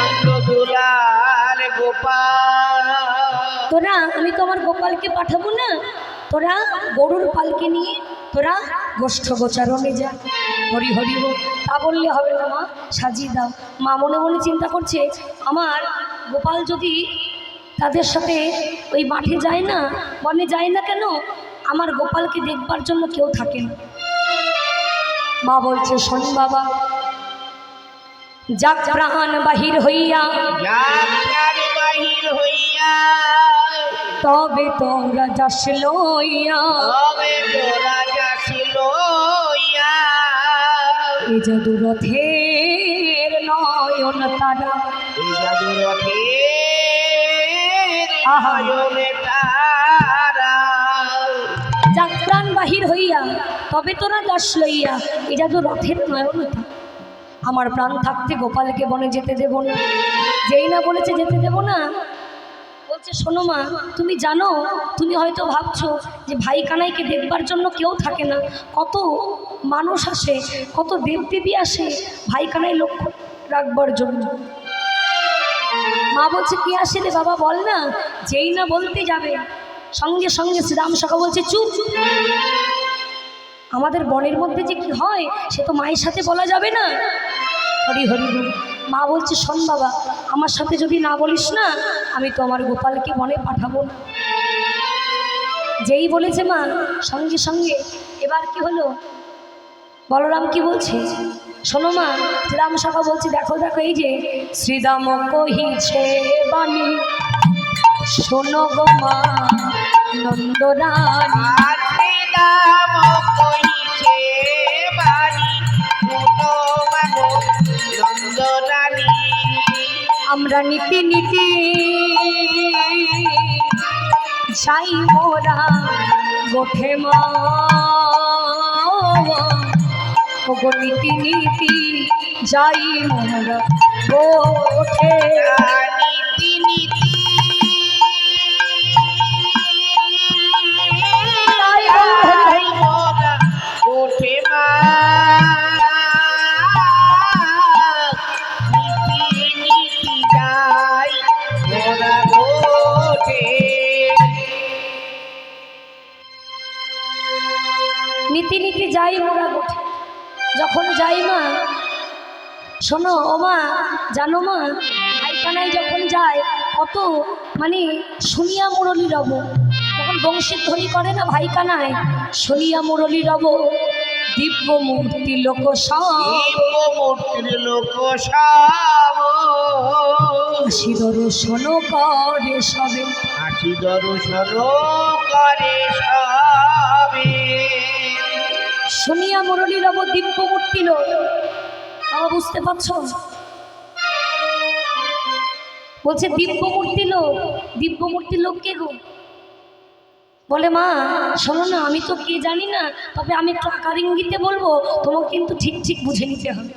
দুলাল গোপাল, তোরা, আমি তো আমার গোপালকে পাঠাবো না, তোরা গরুর পালকে নিয়ে তোরা গোষ্ঠ গোচারণে যা। হরি হরি বল। তা বললে হবে না মা, সাজিয়ে দাও। মা মনে মনে চিন্তা করছে, আমার গোপাল যদি তাদের সাথে ওই মাঠে যায় না, বনে যায় না কেন, আমার গোপালকে দেখবার জন্য কেউ থাকে না। মা বলছে শোন বাবা, যাক প্রাণ বাহির হইয়া, যাত্রার বাহির হইয়া, তবে তোরা যাস লইয়া, তবে তোরা যাসি লইয়া, এই জাদু রথের নয়ন তারা, এই জাদু রথের আহা। নয়নে তারা। যাক প্রাণ বাহির হইয়া, তবে তোরা যাস লইয়া, এই জাদু রথের নয়ন তারা। আমার প্রাণ থাকতে গোপালকে বনে যেতে দেব না। যেই না বলেছে যেতে দেব না, বলছে শোনো মা, তুমি জানো, তুমি হয়তো ভাবছো যে ভাই কানাইকে দেখবার জন্য কেউ থাকে না, কত মানুষ আসে, কত দেবদেবী আসে ভাই কানাই লক্ষ্য রাখবার জন্য। মা বলছে কি আসে রে বাবা বল না। যেই না বলতে যাবে, সঙ্গে সঙ্গে শ্রীরাম সখা বলছে চুপ। আমাদের বনের মধ্যে যে কি হয় সে তো মায়ের সাথে বলা যাবে না। হরি হরি বল। মা বলছে শোন বাবা, আমার সাথে যদি না বলিস না, আমি তো আমার গোপালকে বনে পাঠাবো না। যেই বলেছে মা, সঙ্গে সঙ্গে এবার কি হলো, বলরাম কি বলছে শোনো মা। শ্রীরাম সখা বলছে দেখো দেখো, এই যে শ্রীরাম কহিছে বাণী, শোনো গো মা নন্দরানী। আর শ্রীরাম কহিছে বাণী, শোনো মা গো নন্দরানী। আমরা নীতি নীতি যাই মোরা গোঠে মা, ওগো নীতি নীতি যাই মোরা গোঠে। নীতি নীতি যাই মোরা গোঠে মা, নীতি নীতি যাই মোরা গোঠে। নীতি নীতি যাই মোরা গোঠে। যখন যাই মা, শোনো ও মা, জানো মা, ভাইকানায় যখন যায় কত মানে শুনিয়া মুরলী রব, তখন বংশীর ধ্বনি করে না ভাইকানায়, শুনিয়া মুরলী রব দিব্য মূর্তি লোক দিব্যমূর্তির লোক সব, হাসি দর্শন করে সবে, হাসি দর্শন করে সবে। শুনিয়া মুরলী রব দিব্য মূর্তি লোক। বাবা বুঝতে পারছো, বলছে দিব্য মূর্তি লোক। দিব্য মূর্তি লোক কে গো? বলে মা শোনো না, আমি তো কে জানি না, তবে আমি একটু আকার ইঙ্গিতে বলবো, তোমাকে কিন্তু ঠিক ঠিক বুঝে নিতে হবে।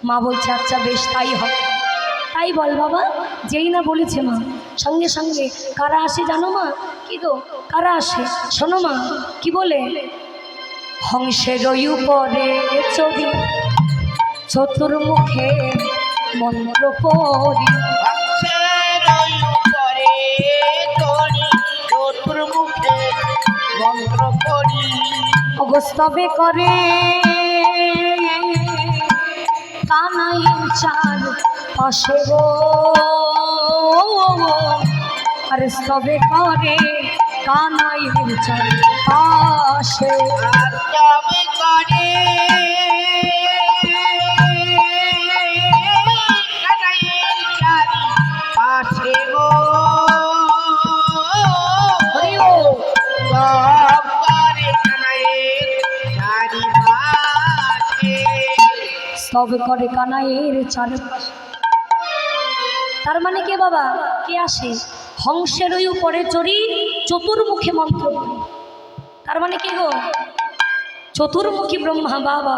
মা বলছে আচ্ছা বেশ তাই হবে, তাই বল বাবা। যেই না বলেছে মা, সঙ্গে সঙ্গে কারা আসে জানো মা? কি গো কারা আসে শোনো মা, কি বলে, হংসের উপরে চড়ি চতুর্মুখে মন্ত্র পড়ি, হংসের উপরে চড়ি চতুর্মুখে মন্ত্র পড়ি, অগস্তবে করে কানাই চার পাশে গো, আর স্তবে করে কানাই চার পাশে। আর তবে করে কানাইয়ের চারি পাশে গো, হরি ও সব করে কানাইয়ের চারি পাশে। স্তবে করে কানাইয়ের চার পাশে। তার মানে কে বাবা? কে আসে? হংসেরই উপরে চড়ি চতুর্মুখী মন্ত্র বলি। তার মানে কে গো? চতুর্মুখী ব্রহ্মা। বাবা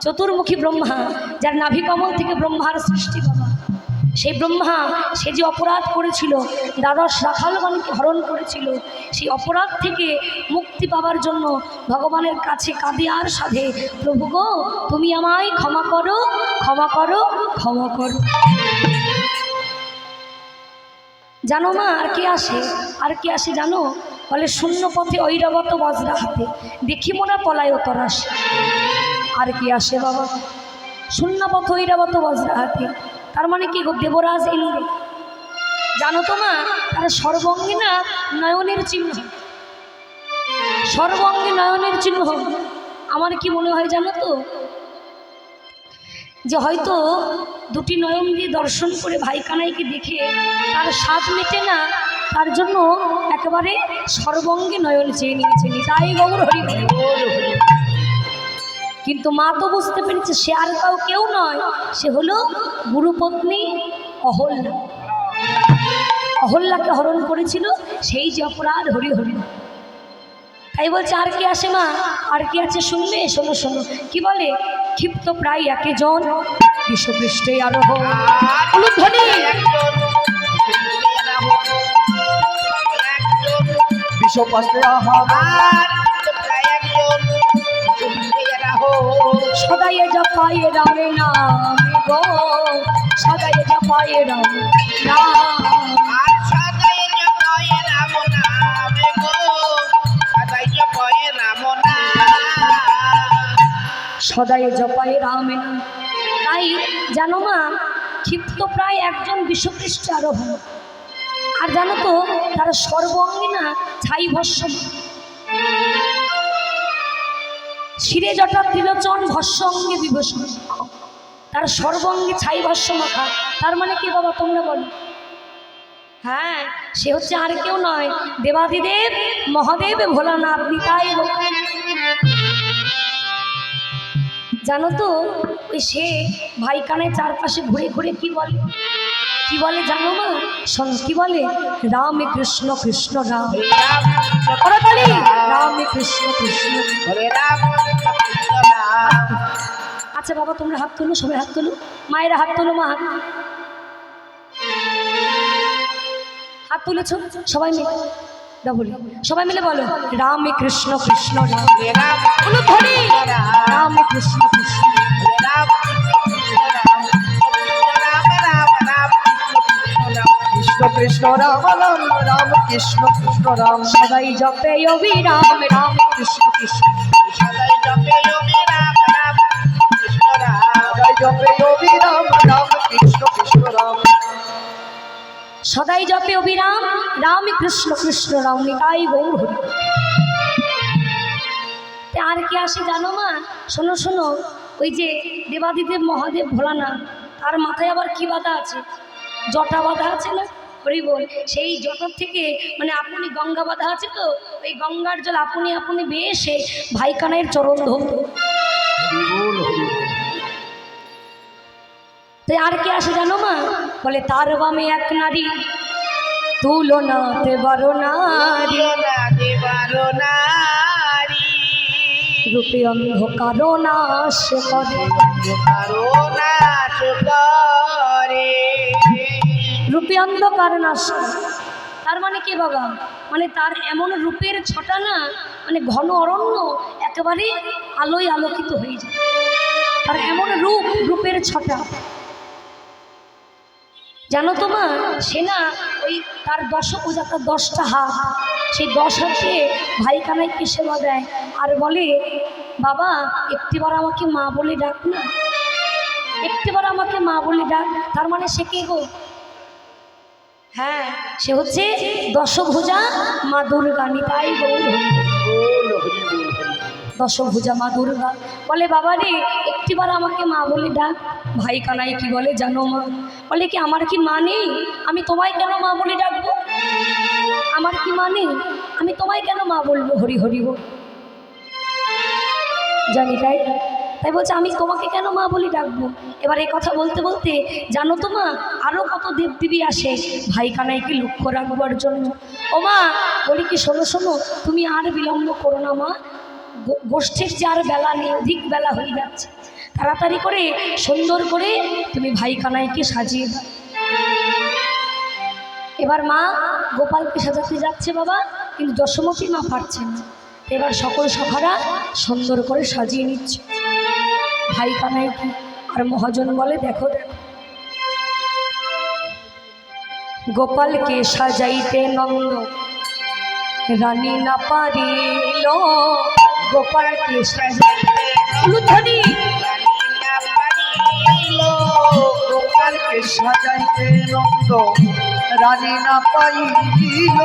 চতুর্মুখী ব্রহ্মা, যার নাভিকমল থেকে ব্রহ্মার সৃষ্টি বাবা। সেই ব্রহ্মা, সে যে অপরাধ করেছিল, দ্বাদশ রাখালগণকে হরণ করেছিল, সেই অপরাধ থেকে মুক্তি পাওয়ার জন্য ভগবানের কাছে কাঁদে আর সাধে, প্রভু গো তুমি আমায় ক্ষমা করো, ক্ষমা করো, ক্ষমা করো। জানো মা আর কে আসে? আর কে আসে জানো? বলে শূন্য পথে ঐরাবত বজ্রা হাতে, দেখি মোরা পলায় তরাস। আর কি আসে বাবা? শূন্য পথ ঐরাবত বজ্রা হাতে, তার মানে কি গো? দেবরাজ ইন্দ্র। জানো তো মা, তারা সর্বঙ্গে না নয়নের চিহ্ন, সর্বঙ্গে নয়নের চিহ্ন। আমার কি মনে হয় জানো তো, যে হয়তো দুটি নয়ন দিয়ে দর্শন করে ভাই কানাইকে দেখে তার স্বাদ মেটে না, তার জন্য একেবারে সর্বঙ্গে নয়ন চেয়ে নিয়েছেন। তাই গৌর হরি বল। কিন্তু মা তো বুঝতে পেরেছে সে আর কেউ নয়, সে হলো গুরুপত্নী অহল্যা। অহল্যাকে হরণ করেছিল সেই যে অপরাধ, হরি হরি। তাই বলছে আর কে আসে মা? আর কে আছে শুনবে? শোনো শোনো কি বলে। ক্ষিপ্ত প্রায় একে জন বিশ্বপৃষ্ঠে আরোহ উলুধ্বনি। বিশ্বপাশে আহার সদাই জপায় রামে নাম গো, সদাই জপায় রাম নাম। সদাই জপায় রামে নাম। তাই জানো মা, ক্ষিপ্ত প্রায় একজন বিশ্বপৃষ্ঠ আরোহণ। আর জানো তো তারা সর্বঙ্গে না ছাই ভস্ম, শিরে জটা ত্রিলোচন ভস্য অঙ্গে বিভূষণ, তার সর্বঙ্গে ছাই ভস্য মাখা। তার মানে কি বাবা তোমরা বলো? হ্যাঁ, সে হচ্ছে আর কেউ নয়, দেবাদিদেব মহাদেব ভোলানাথ নিতাই। জানো তো ওই সে ভাই কানের চারপাশে ঘুরে ঘুরে কি বলে, কি বলে জানো মা? শোন কি বলে। রামে কৃষ্ণ কৃষ্ণ রাম, রামে কৃষ্ণ কৃষ্ণ। আচ্ছা বাবা তোমরা হাত তুলো, সবাই হাত তুলো, মায়েরা হাত তুলো, মা হাত তুলেছ সবাই মিলে, বলি সবাই মিলে বলো রামে কৃষ্ণ কৃষ্ণ রাম, রামে কৃষ্ণ কৃষ্ণ। কৃষ্ণ কৃষ্ণ রাম রাম রাম কৃষ্ণ কৃষ্ণ রাম। সবাই জপে অবিরাম রাম কৃষ্ণ কৃষ্ণ। সদাই জপে অবিরাম রাম কৃষ্ণ কৃষ্ণ রাম। সদাই জপে অবিরাম রাম কৃষ্ণ কৃষ্ণ রাম নিতাই গৌর হরি। আর কি আসে জানো মা? শোনো শোনো, ওই যে দেবাদিদেব মহাদেব ভোলানাথ, তার মাথায় আবার কি বাঁধা আছে? জটা বাঁধা আছে না? হরি বল। সেই জটার থেকে মানে আপনি গঙ্গা বাঁধা আছে, তো ওই গঙ্গার জল আপনি আপনি বেয়ে এসে ভাই কানাইয়ের চরণ ধরত। তাই আর কে আসে জানো মা? বলে তার বামে এক নারী, তুলনাতে বারো নারী, রূপে অন্ধকার নাশ করে, রূপে অন্ধকার নাশ। তার মানে কি বাবা? মানে তার এমন রূপের ছটা না, মানে ঘন অরণ্য একেবারে আলোয় আলোকিত হয়ে যায়। তার এমন রূপ, রূপের ছটা। জানো তো মা, সে না ওই তার দশভুজা, তার 10টা হাত, সেই 10 হাত দিয়ে ভাই কানাইকে সেবা দেয় আর বলে বাবা একটিবার আমাকে মা বলে ডাক না, একটিবার আমাকে মা বলে ডাক। তার মানে সে কে গো? হ্যাঁ, সে হচ্ছে দশভুজা মা দুর্গা নিতাই গৌর। দশভুজা মা দুর্গা বলে বাবা রে একটিবার আমাকে মা বলে ডাক। ভাই কানাই কি বলে জানো মা? বলে কি আমার কি মা নেই? আমি তোমায় কেন মা বলে ডাকবো? আমার কি মা নেই? আমি তোমায় কেন মা বলবো? হরি হরি বল। জানি তাই তাই বলছে আমি তোমাকে কেন মা বলি ডাকবো। এবার এই কথা বলতে বলতে জানো তো মা আরও কত দেবদেবী আসে ভাই কানাইকে লক্ষ্য রাখবার জন্য। ও মা বলি কি শোনো শোনো, তুমি আর বিলম্ব করো না মা, গোষ্ঠীর যে আর বেলা নেই, অধিক বেলা হয়ে যাচ্ছে, তাড়াতাড়ি করে সুন্দর করে তুমি ভাই কানাইকে সাজিয়ে দাও। এবার মা গোপালকে সাজাতে যাচ্ছে বাবা, কিন্তু যশোমতী মা পারছেন না। এবার সকল সখারা সুন্দর করে সাজিয়ে নিচ্ছে ভাই কানাইকে। আর মহাজন বলে দেখো দেখো, গোপালকে সাজাইতে নন্দ রানী না পারিল, গোপালকে সাজাইতে উলুধ্বনি গোপালকে সাজাইতে নন্দ রানী না পাইল,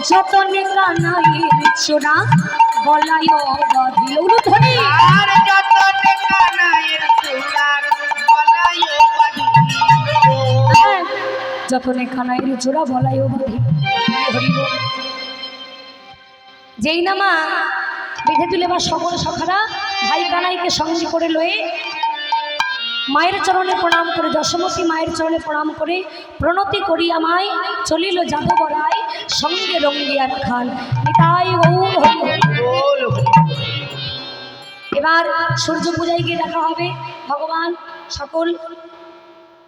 যতনে কানাইয়ের চোরা বলায় বাঁধিল। উলুধ্বনি আর যতনে কানাইয়ের চূড়া গলায় বাঁধিল। যতনে কানাইয়ের চোরা বলায় বাঁধিল। হরিব যেই না মা বেঁধে তুলে বা সকল সখারা ভাই কানাইকে সঙ্গে করে লয়ে মায়ের চরণে প্রণাম করে, যশোমতী মায়ের চরণে প্রণাম করে প্রণতি করিয়া মায় চলিল যাদবরায় সঙ্গে রঙ্গিয়ার খান নিতাই গৌর হরি। এবার সূর্য পূজায় গিয়ে দেখা হবে। ভগবান সকল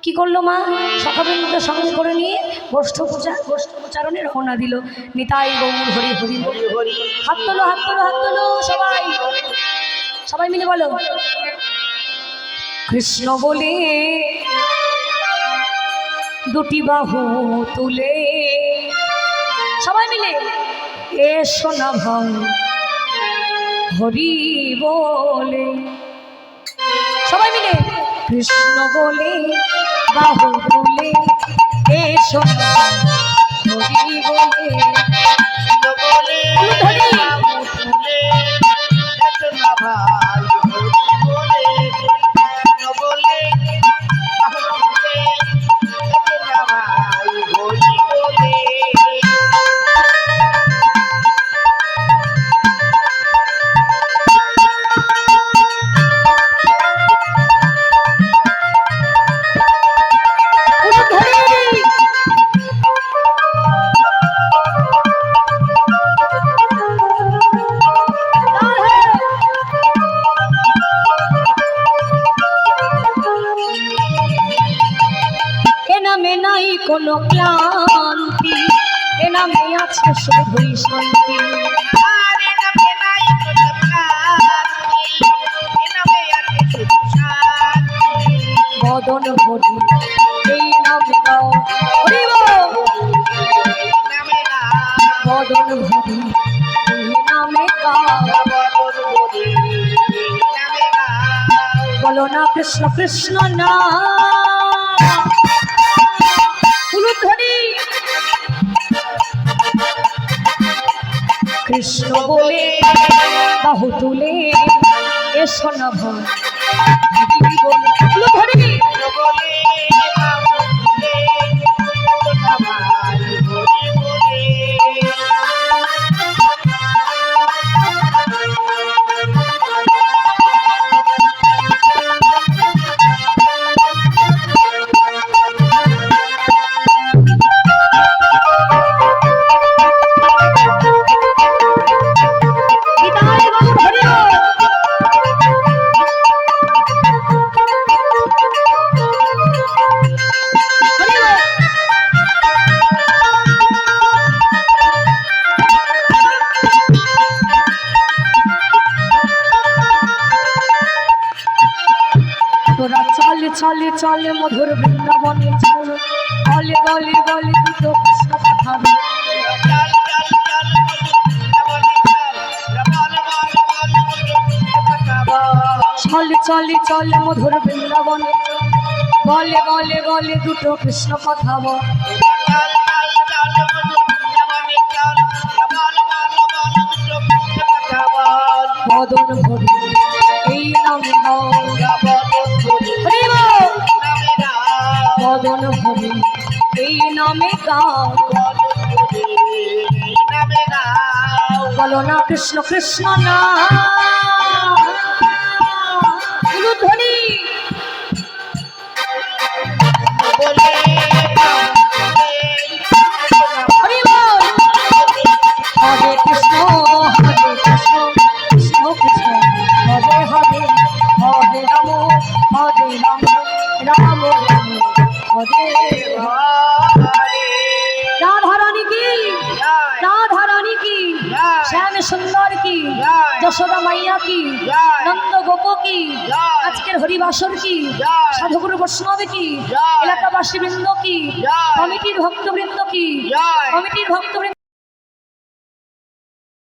কি করলো মা সখাবৃন্দকে সঙ্গে করে নিয়ে গোষ্ঠ উচ্চারণে রওনা দিল। নিতাই গৌর হরি হরি হরি। হাত তোলো হাত তোলো হাত তোলো সবাই, সবাই মিলে বলো কৃষ্ণ বলে দুটি বাহু তুলে, সবাই মিলে এসো না ভাই হরি বলে, সবাই মিলে কৃষ্ণ বলে বাহু তুলে এসো না হরি বলে। বলে বাবু তুলে এসো না ভাই হরি বলে, বলে বাবু তুলে এসো না ভাই হরি বলে। কোনো ক্লান্তি, এ নামে আছে শুধুই শান্তি। আর এ নামে নাই কোনো ক্লান্তি, এ নামে আছে শুধু শান্তি। বদন হরি এই নামে গাও হরি বল, এই নামে গাও বদন হরি এই নামে গাও, বদন হরি এই নামে গাও। বলো না কৃষ্ণ কৃষ্ণ না উলুধ্বনি। কৃষ্ণ বলে বাহু তুলে এসো না ভাই হরি বলে। উলুধ্বনি বলে বাবু তুলে এসো না ভাই হরি বলে। তোরা চলে চলে চলে মধুর বৃন্দাবনে চল, বলে বলে বলে দুটো কৃষ্ণ কথা বল। চল চল চল চলে চলে চলে মধুর বৃন্দাবনে চল, বলে বলে বলে দুটো কৃষ্ণ কথা বল। বদন ভরি এই নামে গাও হরি বল, বদন ভরি এই নামে গাও। বলো না কৃষ্ণ কৃষ্ণ না হরে রাম রাম রাম হরে হরে রাধারানী কি জয় রাধারানী কি জয় শ্যাম সুন্দর কি জয় যশোদা মাইয়া কি জয় নন্দ গোপ কি জয় আজকের হরিবাসর কি জয় সাধুগুরু বৈষ্ণব কি জয় এলাকাবাসী বৃন্দ কি জয় কমিটির ভক্তবৃন্দ কি জয় কমিটির ভক্তবৃন্দ